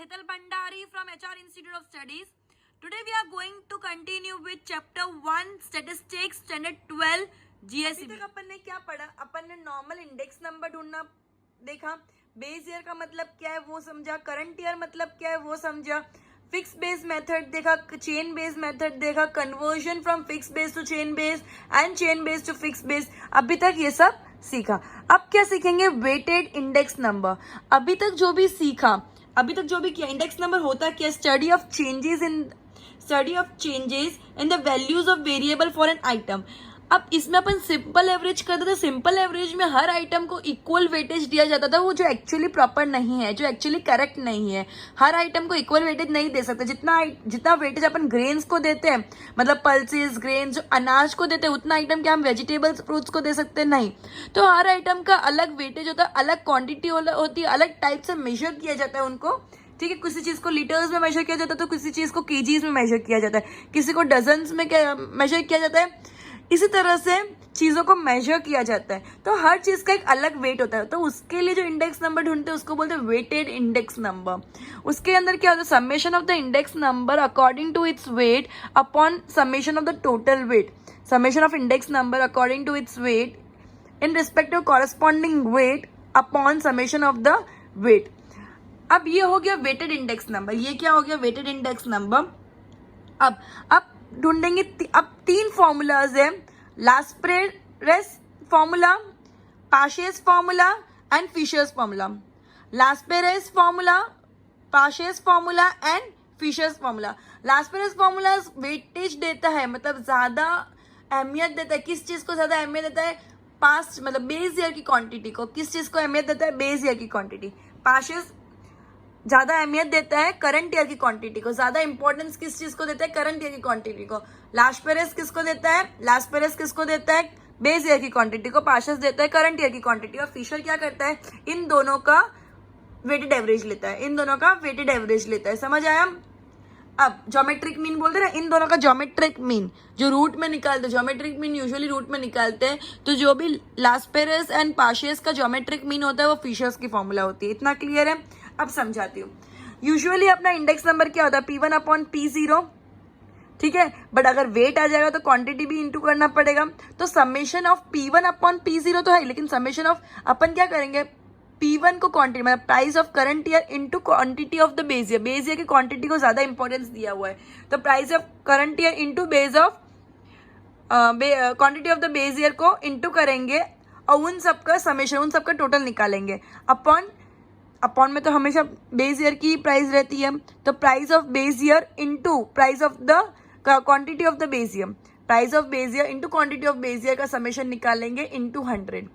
Hetal Bhandari from HR Institute of Studies. Today we are going to continue with chapter 1 Statistics Standard 12 GSE. अभी तक अपन ने क्या पढ़ा? अपन ने नॉर्मल इंडेक्स नंबर ढूंढना देखा, बेस ईयर का मतलब क्या है वो समझा, करंट ईयर मतलब क्या है वो समझा, फिक्स बेस मेथड देखा, चेन बेस मेथड देखा, conversion from fix base to chain base and chain base to fix base. अभी तक ये सब सीखा. अब क्या सीखेंगे? Weighted index number. अभी तक जो भी सीखा, अभी तक जो भी किया, इंडेक्स नंबर होता क्या? Study of changes in the values of variable for an item. अब इसमें अपन सिंपल एवरेज करते थे. सिंपल एवरेज में हर आइटम को इक्वल वेटेज दिया जाता था, वो जो एक्चुअली प्रॉपर नहीं है, जो एक्चुअली करेक्ट नहीं है. हर आइटम को इक्वल वेटेज नहीं दे सकते. जितना वेटेज अपन ग्रेन्स को देते हैं, मतलब पल्सेस, ग्रेन्स, जो अनाज को देते हैं, उतना आइटम क्या हम वेजिटेबल्स, फ्रूट्स को दे सकते हैं? नहीं. तो हर आइटम का अलग वेटेज होता है, अलग क्वांटिटी होती है, अलग टाइप से मेजर किया जाता है उनको. ठीक है, किसी चीज को लीटर्स में मेजर किया जाता है, तो किसी चीज को केजीज में मेजर किया जाता है, किसी को डजन्स में मेजर किया जाता है. इसी तरह से चीजों को मेजर किया जाता है. तो हर चीज का एक अलग वेट होता है. तो उसके लिए जो इंडेक्स नंबर ढूंढते हैं उसको बोलते हैं वेटेड इंडेक्स नंबर. उसके अंदर क्या होता है? Summation of the index number according to its weight upon summation of the total weight. Summation of index number according to its weight in respect to corresponding weight upon summation of the weight. अब ये हो गया weighted index number. ये क्या हो गया? Weighted index number. अब ढूंढेंगे. अब 3 फॉर्मूलाज है: Laspeyres formula, Paasche's formula and Fisher's formula. Laspeyres formula, Paasche's formula and Fisher's formula. Laspeyres formula weightage देता है, मतलब ज्यादा अहमियत देता है. किस चीज को ज्यादा अहमियत देता है? पास्ट, मतलब बेस ईयर की क्वांटिटी को. किस चीज को अहमियत देता है? बेस ईयर की क्वांटिटी. पाशेस ज्यादा अहमियत देता है करंट ईयर की क्वांटिटी को. ज्यादा इंपॉर्टेंस किस चीज को देता है? करंट ईयर की क्वांटिटी को. लास्पेरेस किसको देता है? लास्पेरेस किसको देता है? बेस ईयर की क्वांटिटी को. पाशेस देता है करंट ईयर की क्वांटिटी. और फिशर क्या करता है? इन दोनों का वेटेड एवरेज लेता है. इन दोनों का वेटेड एवरेज लेता है. समझ आया? अब ज्योमेट्रिक मीन बोलते हैं ना, इन दोनों का ज्योमेट्रिक मीन जो रूट में निकालते हैं. ज्योमेट्रिक मीन यूजुअली रूट में निकालते हैं. तो जो भी लास्पेरेस एंड पाशेस का ज्योमेट्रिक मीन होता है वो फिशर्स की फॉर्मूला होती है. इतना क्लियर है? अब समझाती हूँ. यूजुअली अपना इंडेक्स नंबर क्या होता है? P1 upon P0. ठीक है, बट अगर वेट आ जाएगा तो क्वांटिटी भी इंटू करना पड़ेगा. तो summation of P1 upon P0 तो है, लेकिन समेशन ऑफ अपन क्या करेंगे? P1 को क्वांटिटी, मतलब price of current year into quantity of the base year. Base year की क्वांटिटी को ज्यादा इंपॉर्टेंस दिया हुआ है, तो price of current year into base of quantity of the base year को इंटू करेंगे और उन सबका समेशन, उन सबका टोटल निकालेंगे. अपॉन में तो हमेशा बेस ईयर की प्राइस रहती है, तो price of base year into price of the quantity of the base year. Price of base year into quantity of base year का समेशन निकालेंगे इंटू 100.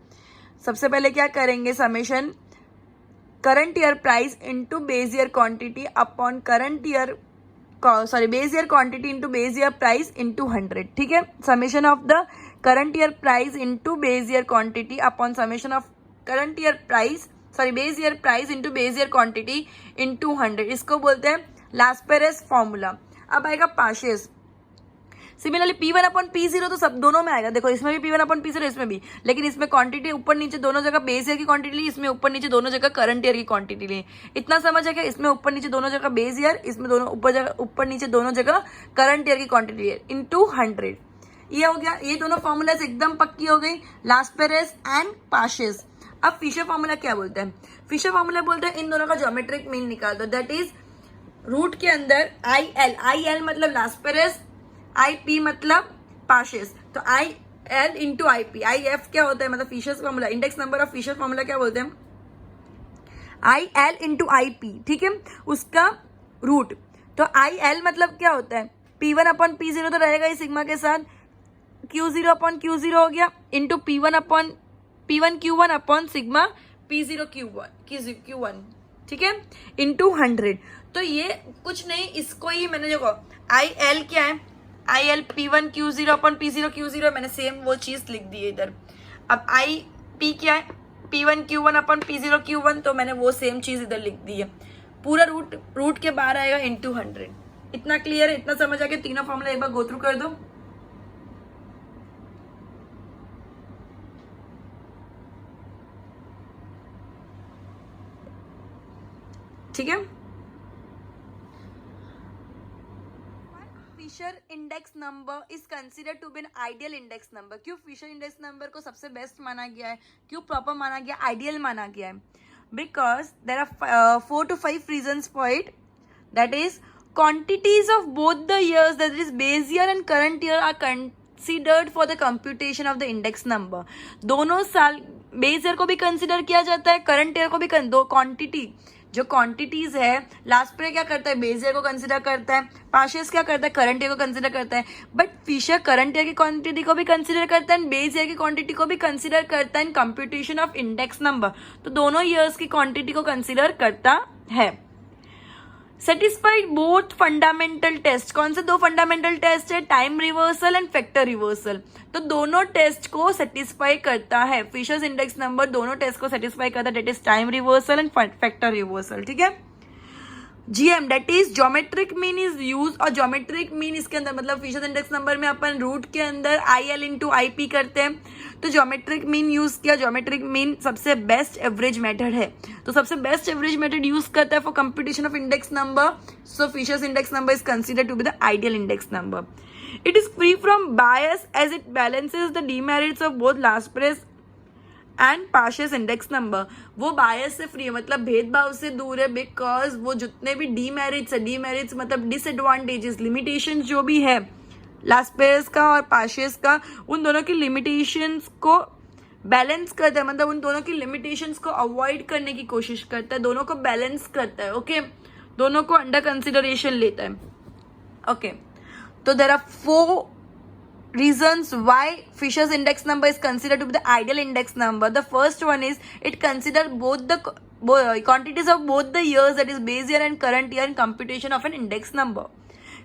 सबसे पहले क्या करेंगे? Summation current year price into base year quantity upon current year, sorry, base year quantity into base year price into 100. ठीक है, summation of the current year price into base year quantity upon summation of current year price, sorry, base year price into base year quantity into 100. इसको बोलते हैं लास्पेरेस formula. अब आएगा पाशेस. Similarly P1 upon P0 तो सब दोनों में आएगा. देखो, इसमें भी P1 अपॉन P0, इसमें भी, लेकिन इसमें क्वांटिटी ऊपर नीचे दोनों जगह बेस ईयर की क्वांटिटी ली, इसमें ऊपर नीचे दोनों जगह करंट ईयर की क्वांटिटी ली. इतना समझ है क्या? इसमें ऊपर नीचे दोनों जगह बेस ईयर, इसमें दोनों ऊपर नीचे दोनों जगह करंट ईयर की क्वांटिटी इंटू 100. ये हो गया. ये दोनों फॉर्मूलाज एकदम पक्की हो गई, लास्पेरेस एंड पाशेस. अब फिशर फॉर्मूला क्या बोलते हैं? फिशर फॉर्मूला बोलते हैं इन दोनों का ज्योमेट्रिक मीन निकाल दो. दैट इज रूट के अंदर IL मतलब लास्पेरेस, IP मतलब पाशेस. तो IL इंटू IP. IF क्या होता है? मतलब Fisher's formula, index number of Fisher formula क्या बोलते हैं? IL into IP. ठीक है, उसका रूट. तो IL मतलब क्या होता है? P1 अपॉन P0 तो रहेगा ही सिग्मा के साथ. Q0 अपॉन Q0 हो गया into P1 Q1 upon sigma P0 Q1. ठीक है, इंटू 100. तो ये कुछ नहीं, इसको ही मैंने देखो IL क्या है? IL P1 Q0 upon P0 Q0, मैंने सेम वो चीज लिख दी है इधर. अब IP क्या है? P1 Q1 upon P0 Q1, तो मैंने वो सेम चीज इधर लिख दी है. पूरा रूट के बाहर आएगा इंटू 100. इतना क्लियर है? इतना समझ आ गया? तीनों फॉर्मूला एक बार गो थ्रू कर दो. ठीक है, Fisher index number is consider to be an ideal index number. क्यों फिशर इंडेक्स नंबर को सबसे बेस्ट माना गया है, क्यों प्रॉपर माना गया, आइडियल माना गया है? Because there are 4 to 5 reasons for it. That is, quantities of both the years, that is base year and current year, are considered for the computation of the index number. दोनों साल base year को भी consider किया जाता है, current year को भी. दो क्वांटिटी, जो क्वांटिटीज है, लास्ट पे क्या करता है, बेस ईयर को कंसिडर करता है, पाशियस क्या करता है, करंट ईयर को कंसिडर करता है. बट फिशर करंट ईयर की क्वांटिटी को भी कंसिडर करता है, बेस ईयर की क्वांटिटी को भी कंसिडर करता है in computation of index number. तो दोनों ईयर्स की क्वांटिटी को कंसिडर करता है. Satisfied both fundamental test. कौन से दो फंडामेंटल टेस्ट है, time reversal and factor reversal. तो दोनों टेस्ट को सेटिस्फाई करता है. फिशर्स इंडेक्स नंबर दोनों टेस्ट को सेटिस्फाई करता है, that is time reversal and factor reversal. ठीक है. GM that is geometric mean is use. और ज्योमेट्रिक मीन इसके अंदर मतलब फिशर्स इंडेक्स नंबर में अपन रूट के अंदर IL इंटू IP करते हैं, तो ज्योमेट्रिक मीन यूज किया. ज्योमेट्रिक मीन सबसे बेस्ट एवरेज मेथड है, तो सबसे बेस्ट एवरेज मेथड यूज करता है for computation of index number. So Fisher's index number is considered to be the ideal index number. It is free from bias as it balances the demerits of both Laspeyres and Paasche's index number. वो bias से free है, मतलब भेदभाव से दूर है, because वो जितने भी डीमेरिट्स है, डीमेरिट्स मतलब डिसएडवांटेजेस, लिमिटेशन जो भी है लास्पेयर्स का और पाशियस का, उन दोनों की लिमिटेशंस को बैलेंस करता है, मतलब उन दोनों की लिमिटेशंस को अवॉइड करने की कोशिश करता है, दोनों को बैलेंस करता है. ओके, दोनों को अंडर कंसिडरेशन लेता है. ओके, तो there are 4 reasons why Fisher's index number is considered to be the ideal index number. The first one is it considers both the quantities of both the years, that is base year and current year, in computation of an index number.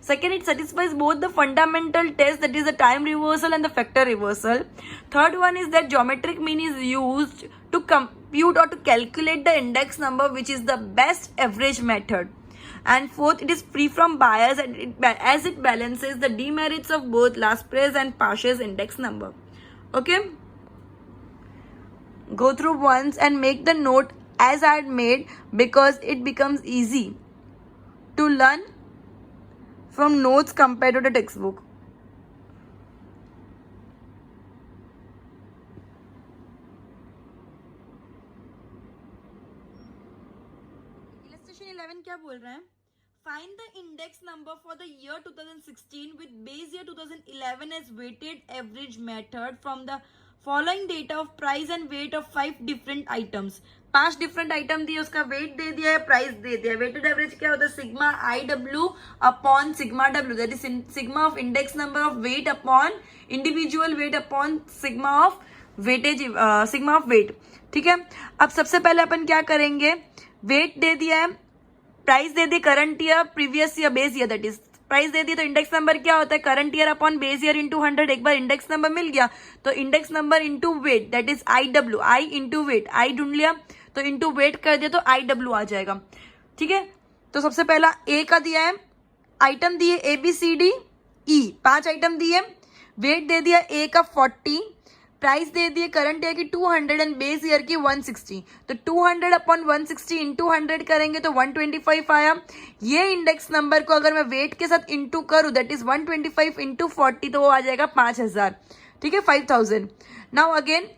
Second, it satisfies both the fundamental test, that is the time reversal and the factor reversal. Third one is that geometric mean is used to compute or to calculate the index number, which is the best average method. And fourth, it is free from bias as it balances the demerits of both Laspres and Pasch's index number. Okay, go through once and make the note as I had made, because it becomes easy to learn from notes compared to the textbook. Illustration 11 क्या बोल रहे हैं? Find the index number for the year 2016 with base year 2011 as weighted average method from the following data of price and weight of 5 different items. 5 different item दिए, उसका wait दे दिया है, price दे दिया है. वेटेड एवरेज क्या होता है, sigma IW upon sigma W, that is sigma of index number of weight upon individual weight upon sigma of weightage, sigma of weight. ठीक है. अब सबसे पहले अपन क्या करेंगे, वेट दे दिया है, प्राइस दे दी, current year, previous year, base year, that is price दे दी. तो इंडेक्स नंबर क्या होता है, current year upon base year into 100. एक बार इंडेक्स नंबर मिल गया तो index number into weight, that is IW, I into weight, I ढूंढ लिया तो इंटू वेट कर दिया तो IW आ जाएगा. ठीक है. तो सबसे पहला ए का दिया है, आइटम दिए ABCDE, 5 आइटम दिए, वेट दे दिया ए का 40, प्राइस दे दिए करंट ईयर की 200 एंड बेस ईयर की 160. तो 200 अपॉन 160 इंटू 100 करेंगे तो 125 आया. ये इंडेक्स नंबर को अगर मैं वेट के साथ इंटू करूं, दैट इज 125 इंटू 40, तो वो आ जाएगा 5000. ठीक है, 5000. नाउ अगेन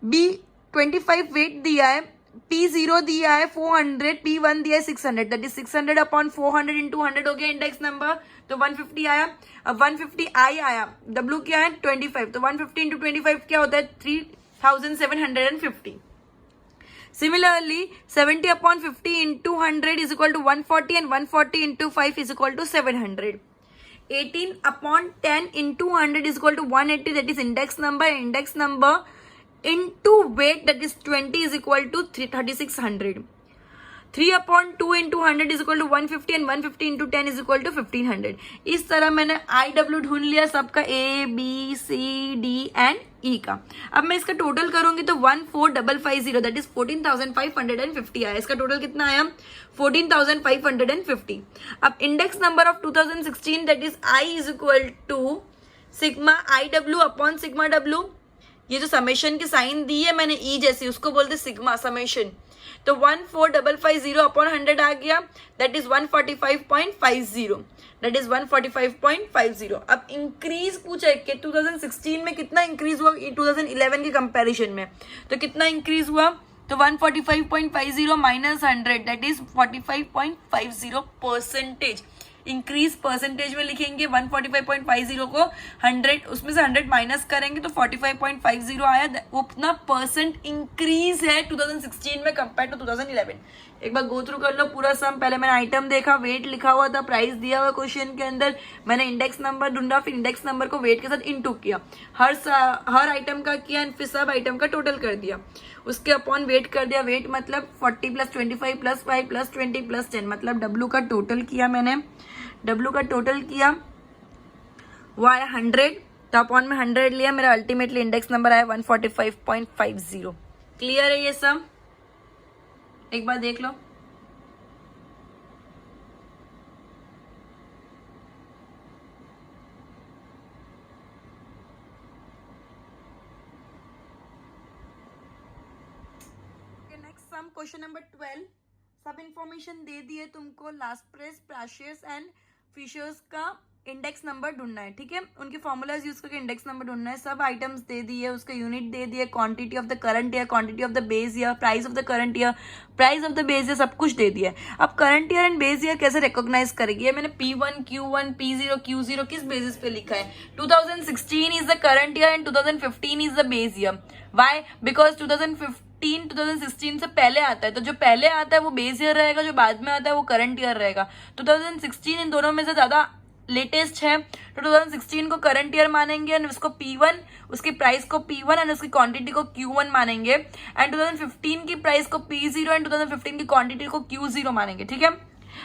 B25 वेट दिया है, P0 दिया है 400, P1 दिया है 600, दैट इज 600 अपॉन 400 इंटू 100 हो गया इंडेक्स नंबर, तो 150 आया. अब 150 आई आया, W क्या है 25, तो 150 इंटू 25 क्या होता है 3750. Similarly 70 upon 50 into 100 is equal to 140 and 140 into 5 is equal to 700. 18 upon 10 into 100 is equal to 180, that is index number into weight, that is 20 is equal to 3600. 3 upon 2 into 100 is equal to 150 and 150 into 10 is equal to 1500. इस तरह मैंने IW ढूंढ लिया सबका, A, B, C, D and E का. अब मैं इसका टोटल करूंगी तो 14550, that is 14550 आया. इसका टोटल कितना आया 14550. अब index number of 2016, that is I is equal to sigma IW upon sigma W. ये जो समेशन की साइन दी है मैंने ई जैसी, उसको बोलते सिग्मा समेशन। तो 14550 अपॉन 100 आ गया, दैट इज 145.50, दैट इज 145.50। अब इंक्रीज पूछा है कि 2016 में कितना इंक्रीज हुआ 2011 के कंपैरिजन में, तो कितना इंक्रीज हुआ, तो 145.50 minus 100 that is 45.50%। Increase percentage में लिखेंगे 145.50 को 100, उसमें से 100 माइनस करेंगे तो 45.50 आया। वो उतना परसेंट इंक्रीज है 2016 में कंपेयर टू 2011। एक बार गो थ्रू कर लो पूरा सम। पहले मैंने आइटम देखा, वेट लिखा हुआ था, प्राइस दिया हुआ क्वेश्चन के अंदर, मैंने इंडेक्स नंबर ढूंढा, फिर इंडेक्स नंबर को वेट के साथ इनटू किया, हर आइटम का किया, फिर सब आइटम का टोटल कर दिया, उसके अपॉन वेट कर दिया। वेट मतलब 40 + 25 + 5 + 20 + 10, मतलब डब्ल्यू का टोटल किया मैंने, डब्ल्यू का टोटल किया, वो आया 100, तो अपॉन में 100 लिया, मेरा अल्टीमेटली इंडेक्स नंबर आया 145.50। क्लियर है ये सब? एक बार देख लो। Next sum question number 12। सब इंफॉर्मेशन दे दी है तुमको, लास्प्रेस, प्राशियस एंड फिशर्स का इंडेक्स नंबर ढूंढना है, ठीक है, उनके फॉर्मूलाज यूज करके इंडेक्स नंबर ढूंढना है। सब आइटम्स दे दिए, उसका यूनिट दे दिए, quantity of the current year, quantity of the base year, price of the current year, price of the base year, सब कुछ दे दिया है। अब current year and base year कैसे रिकॉग्नाइज करेगी? मैंने P1 Q1 P0 Q0 किस बेसिस पे लिखा है? 2016 is the current year and 2015 is the base year. Why? Because 2016 से पहले आता है, तो जो पहले आता है वो बेस ईयर रहेगा, जो बाद में आता है वो करंट ईयर रहेगा। 2016 इन दोनों में से ज्यादा लेटेस्ट है, तो 2016 को करंट ईयर मानेंगे एंड उसको P1, उसकी प्राइस को P1 एंड उसकी क्वांटिटी को Q1 मानेंगे, एंड 2015 की प्राइस को P0 एंड 2015 की क्वांटिटी को Q0 मानेंगे, ठीक है।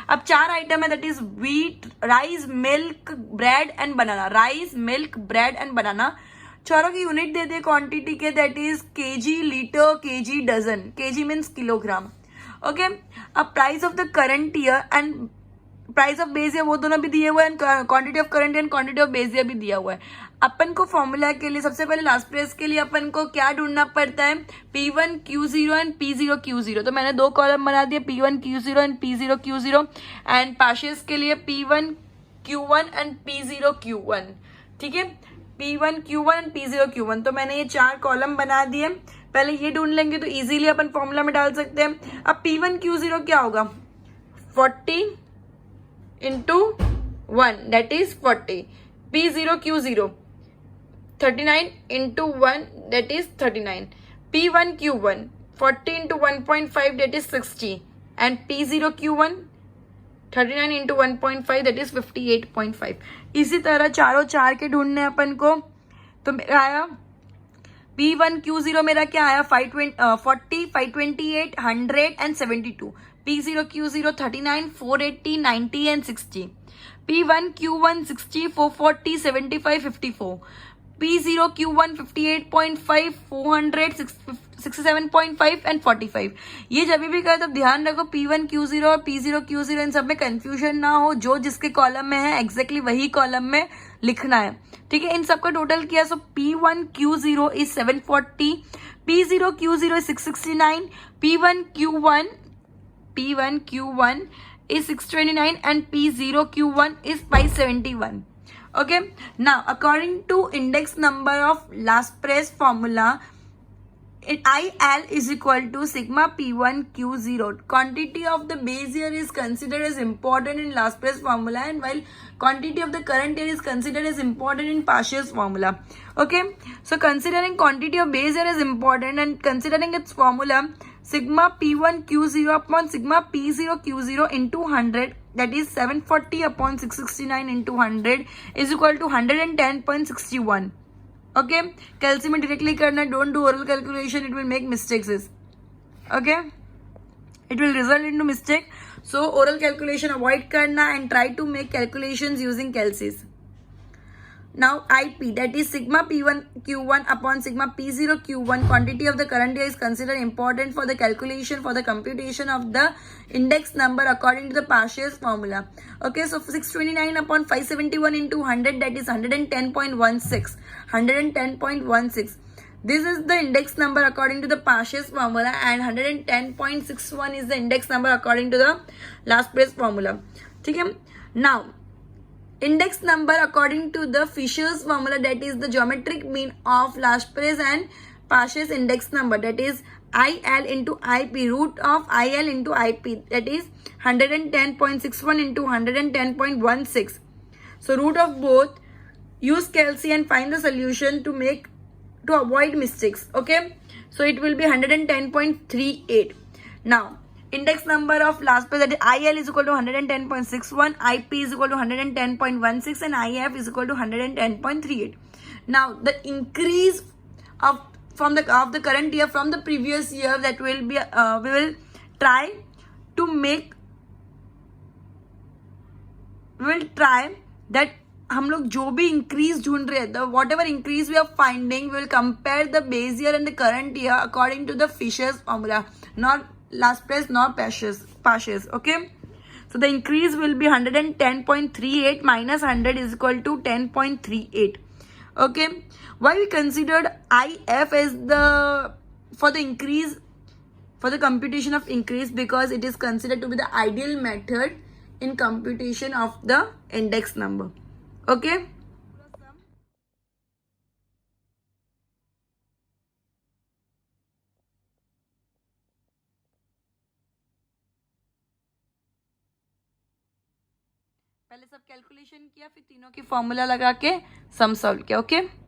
अब 4 आइटम है, that is wheat, rice, milk, bread and banana. Rice, milk, bread and banana, चारों की यूनिट दे दिए क्वांटिटी के, that is KG, litre, KG, dozen. KG means kilogram, okay. अब price of the current year and price of base year वो दोनों भी दिए हुए हैं, quantity of current and quantity of base year भी दिया हुआ है। अपन को फॉर्मूला के लिए सबसे पहले लास्ट प्राइस के लिए अपन को क्या ढूंढना पड़ता है? P1 Q0 and P0 Q0। तो मैंने 2 कॉलम बना दिए, P1 Q0 and P0 Q0, and पार्शियस के लिए P1 Q1 and P0 Q1, ठीक है, P1 Q1 and P0 Q1। तो मैंने ये 4 कॉलम बना दिए। पहले ये ढूंढ लेंगे तो इजीली अपन फॉर्मूला में डाल सकते हैं। अब P1 Q0 क्या होगा? 40 into 1 that is 40. P0 Q0 39 into 1 that is 39. P1 Q1 40 into 1.5 that is 60, and P0 Q1 39 into 1.5 that is 58.5. इसी तरह चारों 4 के ढूंढने अपन को। तो मेरा आया P1 Q0 मेरा क्या आया? 40, 528, 100 and 72. P0 Q0 39, 480, 90 and 60. P1 Q1 60, 440, 75, 54. P0 Q1 58.5, 400, 67.5 and 45. ये जब भी कहे तो ध्यान रखो P1 Q0 और P0 Q0 इन सब में कंफ्यूजन ना हो, जो जिसके कॉलम में है एग्जैक्टली वही कॉलम में लिखना है, ठीक है। इन सबका टोटल किया, सो P1 Q0 is 740, P0 Q0 is 669, P1 Q1 is 629 and P0 Q1 is 571. Okay, now according to index number of last price formula, IL is equal to sigma P1 Q0. Quantity of the base year is considered as important in last price formula, and while quantity of the current year is considered as important in partials formula. Okay, so considering quantity of base year is important and considering its formula, sigma P1 Q0 upon sigma P0 Q0 into 100, that is 740 upon 669 into 100 is equal to 110.61. Okay, calci में directly करना, don't do oral calculation, it will make mistakes, okay, it will result into mistake. So oral calculation avoid करना and try to make calculations using calcis. Now IP, that is sigma P1 Q1 upon sigma P0 Q1, quantity of the current year is considered important for the calculation for the computation of the index number according to the partials formula. Okay, so 629 upon 571 into 100, that is 110.16. 110.16. This is the index number according to the Parsh's formula, and 110.61 is the index number according to the Laspeyres formula. ठीक है. Now, index number according to the Fisher's formula, that is the geometric mean of Laspeyres and Parsh's index number, that is IL into IP, root of IL into IP, that is 110.61 into 110.16. So root of both, use Kelsey and find the solution to avoid mistakes. Okay, so it will be 110.38. Now, index number of Laspeyres, that is IL is equal to 110.61, IP is equal to 110.16, and IF is equal to 110.38. Now, the increase of the current year from the previous year, that will be we will try to make, we will try that हम लोग जो भी increase ढूंढ रहे हैं, whatever increase we are finding, we will compare the base year and the current year according to the Fisher's formula, not Laspeyres nor Parsh's. Okay, so the increase will be 110.38 minus 100 is equal to 10.38. Okay, why we considered IF as for the increase, for the computation of increase, because it is considered to be the ideal method in computation of the index number. Okay, पहले सब calculation किया, फिर तीनों की formula लगा के sum solve किया. Okay.